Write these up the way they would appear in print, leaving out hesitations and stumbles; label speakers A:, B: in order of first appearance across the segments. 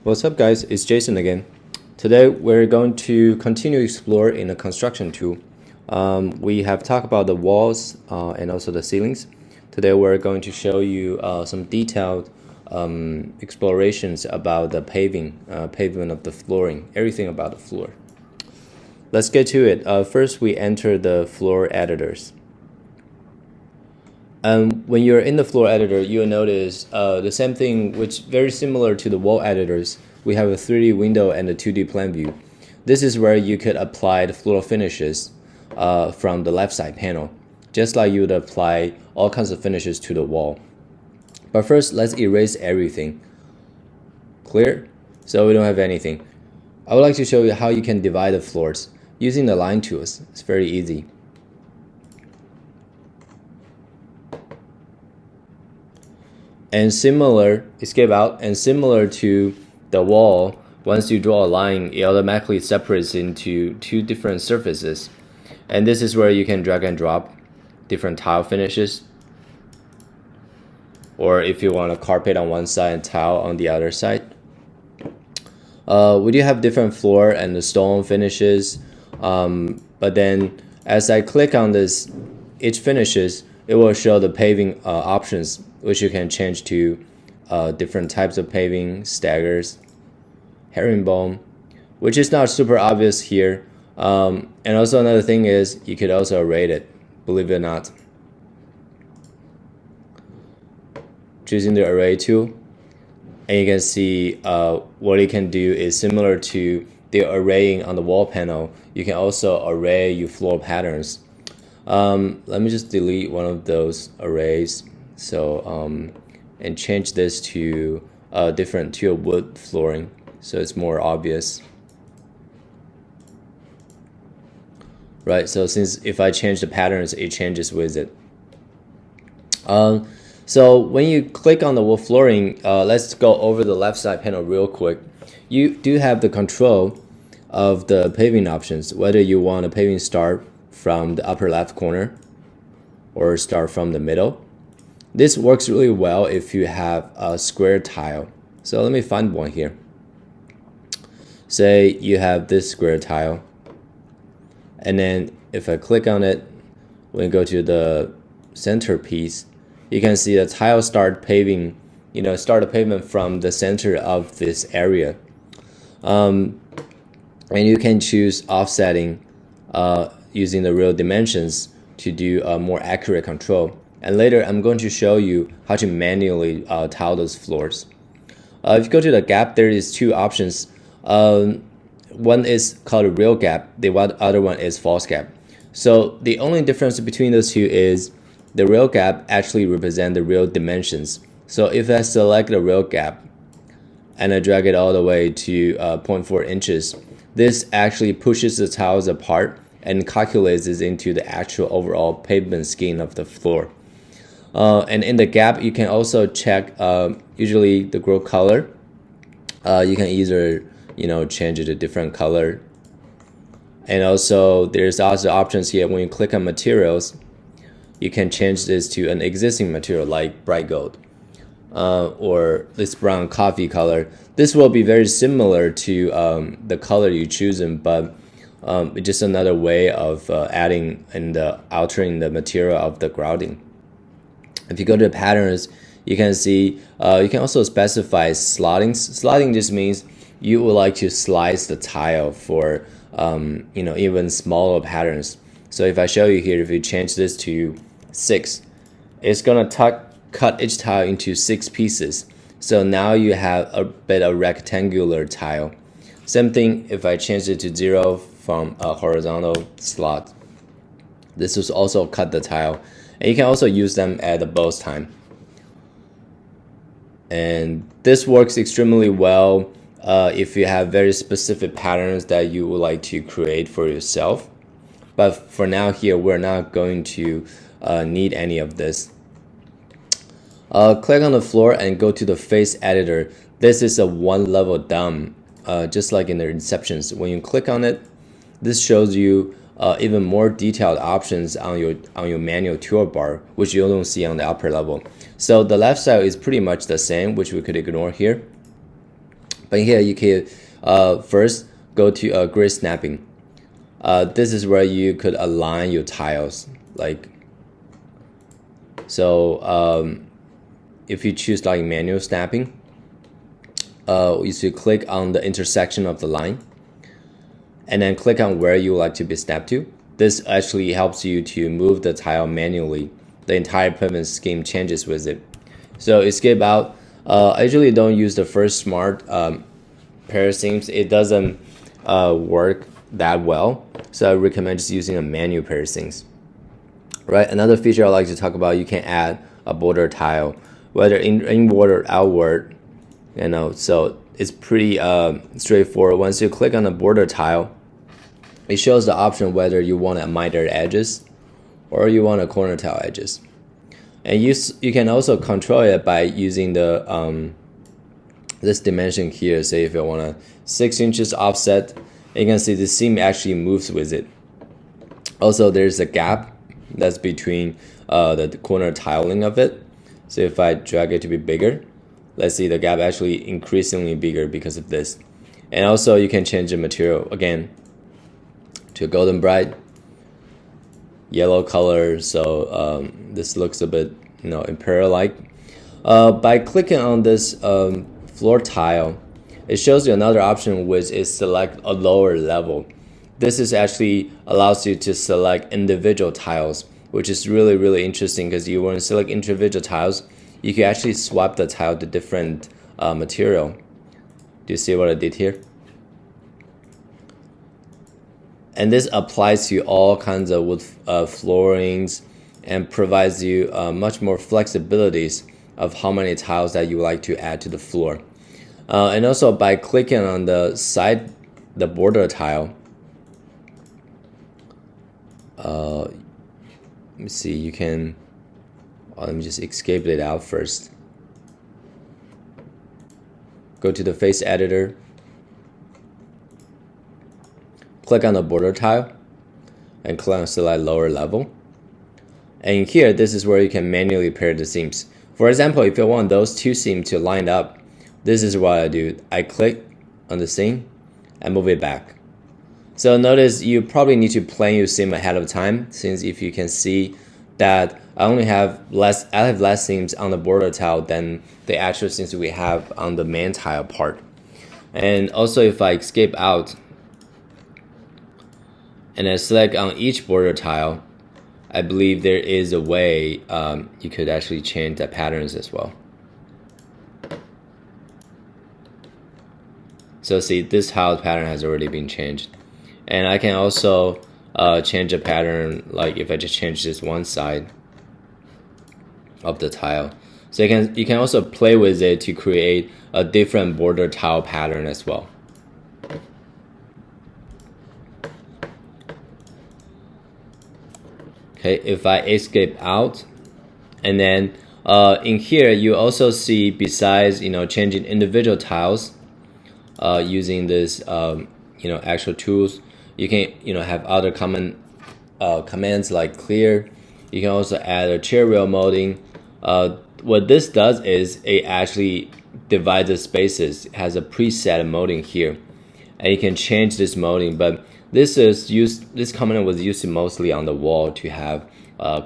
A: What's up guys, it's Jason again. Today we're going to continue explore in a construction tool. We have talked about the walls and also the ceilings. Today we're going to show you some detailed explorations about the pavement of the flooring, everything about the floor. Let's get to it. First we enter the floor editors. When you're in the floor editor, you'll notice the same thing, which very similar to the wall editors. We have a 3D window and a 2D plan view. This is where you could apply the floor finishes from the left side panel, just like you would apply all kinds of finishes to the wall. But first, let's erase everything. Clear? So we don't have anything. I would like to show you how you can divide the floors using the line tools. It's very easy. And similar, escape out, and similar to the wall, once you draw a line, it automatically separates into two different surfaces. And this is where you can drag and drop different tile finishes. Or if you want a carpet on one side and tile on the other side. We do have different floor and the stone finishes. But then as I click on this, each finishes, it will show the paving options, which you can change to different types of paving, staggers, herringbone, which is not super obvious here. And also another thing is you could also rate it, believe it or not. Choosing the array tool, and you can see what you can do is similar to the arraying on the wall panel. You can also array your floor patterns. Let me just delete one of those arrays. So and change this to a wood flooring, so it's more obvious. Right, so since if I change the patterns, it changes with it. So when you click on the wood flooring, let's go over the left side panel real quick. You do have the control of the paving options, whether you want a paving start from the upper left corner or start from the middle. This works really well if you have a square tile. So let me find one here. Say you have this square tile, and then if I click on it, when you go to the center piece, you can see the tile start paving, start the pavement from the center of this area. And you can choose offsetting using the real dimensions to do a more accurate control. And later I'm going to show you how to manually tile those floors. If you go to the gap, there is two options. One is called a real gap, the other one is false gap. So the only difference between those two is the real gap actually represents the real dimensions. So if I select the real gap and I drag it all the way to 0.4 inches, this actually pushes the tiles apart and calculates this into the actual overall pavement scheme of the floor. And in the gap, you can also check usually the groove color. You can either change it to different color. And also there's also options here. When you click on materials, you can change this to an existing material like bright gold or this brown coffee color. This will be very similar to the color you chosen, but it's just another way of adding and altering the material of the grouting. If you go to the patterns, you can see you can also specify slotting. Slotting just means you would like to slice the tile for even smaller patterns. So if I show you here, if you change this to 6, it's gonna cut each tile into 6 pieces. So now you have a bit of rectangular tile. Same thing if I change it to 0 from a horizontal slot. This will also cut the tile. And you can also use them at the both time. And this works extremely well if you have very specific patterns that you would like to create for yourself. But for now here, we're not going to need any of this. Click on the floor and go to the face editor. This is a one level down, just like in the inceptions. When you click on it, this shows you even more detailed options on your manual toolbar, which you don't see on the upper level. So the left side is pretty much the same, which we could ignore here. But here you can first go to grid snapping. This is where you could align your tiles. Like, so if you choose like manual snapping, you should click on the intersection of the line, and then click on where you would like to be snapped to. This actually helps you to move the tile manually. The entire pavement scheme changes with it. So escape out. I usually don't use the first smart pair of seams. It doesn't work that well. So I recommend just using a manual pair of seams. Right. Another feature I like to talk about, you can add a border tile, whether inward or outward. You know, so it's pretty straightforward. Once you click on the border tile, it shows the option whether you want a mitered edges or you want a corner tile edges. And you can also control it by using the this dimension here. Say if you want a 6 inches offset, you can see the seam actually moves with it. Also, there's a gap that's between the corner tiling of it. So if I drag it to be bigger, let's see the gap actually increasingly bigger because of this. And also you can change the material again to golden bright, yellow color. So this looks a bit, you know, imperial-like. By clicking on this floor tile, it shows you another option, which is select a lower level. This is actually allows you to select individual tiles, which is really interesting because you want to select individual tiles. You can actually swap the tile to different material. Do you see what I did here? And this applies to all kinds of wood floorings and provides you much more flexibilities of how many tiles that you like to add to the floor. And also by clicking on the side, the border tile, let me see, you can, let me just escape it out first. Go to the face editor, click on the border tile, and click on select lower level. And here, this is where you can manually pair the seams. For example, if you want those two seams to line up, this is what I do. I click on the seam and move it back. So notice you probably need to plan your seam ahead of time, since if you can see that I have less seams on the border tile than the actual seams we have on the main tile part. And also if I escape out and I select on each border tile, I believe there is a way you could actually change the patterns as well. So see, this tile pattern has already been changed. And I can also change the pattern, like if I just change this one side of the tile. So you can also play with it to create a different border tile pattern as well. Okay, if I escape out, and then in here you also see, besides changing individual tiles using this actual tools, you can have other common commands like clear. You can also add a chair rail molding. What this does is it actually divides the spaces. It has a preset molding here, and you can change this molding. But this command was used mostly on the wall to have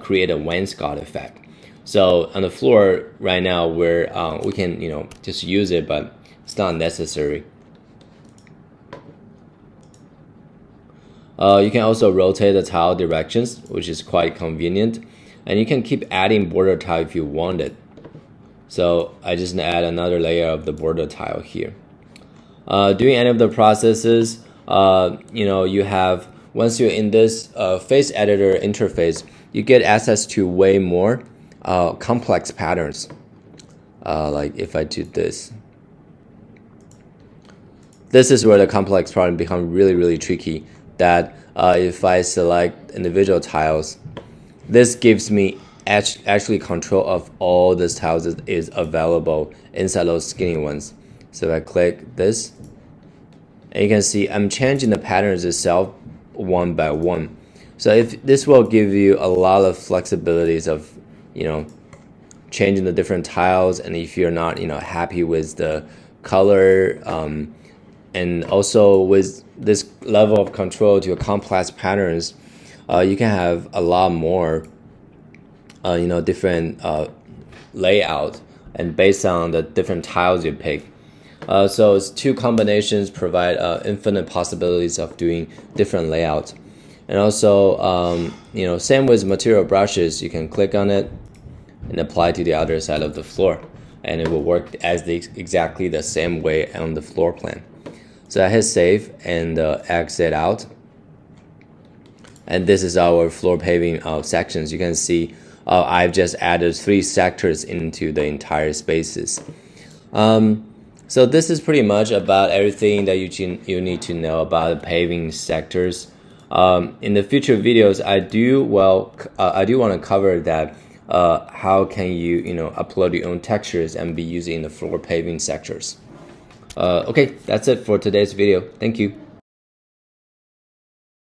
A: create a wainscot effect. So on the floor right now, we can just use it, but it's not necessary. You can also rotate the tile directions, which is quite convenient, and you can keep adding border tile if you want it. So I just add another layer of the border tile here. Doing any of the processes, you have, once you're in this face editor interface, you get access to way more complex patterns. Like if I do this is where the complex pattern becomes really tricky. That if I select individual tiles, this gives me actually control of all these tiles that is available inside those skinny ones. So if I click this, and you can see I'm changing the patterns itself one by one. So if this will give you a lot of flexibilities of changing the different tiles, and if you're not happy with the color, and also with this level of control to your complex patterns, you can have a lot more, different layout, and based on the different tiles you pick. So it's two combinations provide infinite possibilities of doing different layouts. And also, same with material brushes, you can click on it and apply to the other side of the floor, and it will work as exactly the same way on the floor plan. So I hit save and exit out. And this is our floor paving sections. You can see I've just added 3 sectors into the entire spaces. So this is pretty much about everything that you need to know about the paving sectors. In the future videos, I do want to cover that how can you upload your own textures and be using the floor paving sectors. Okay, that's it for today's video. Thank you.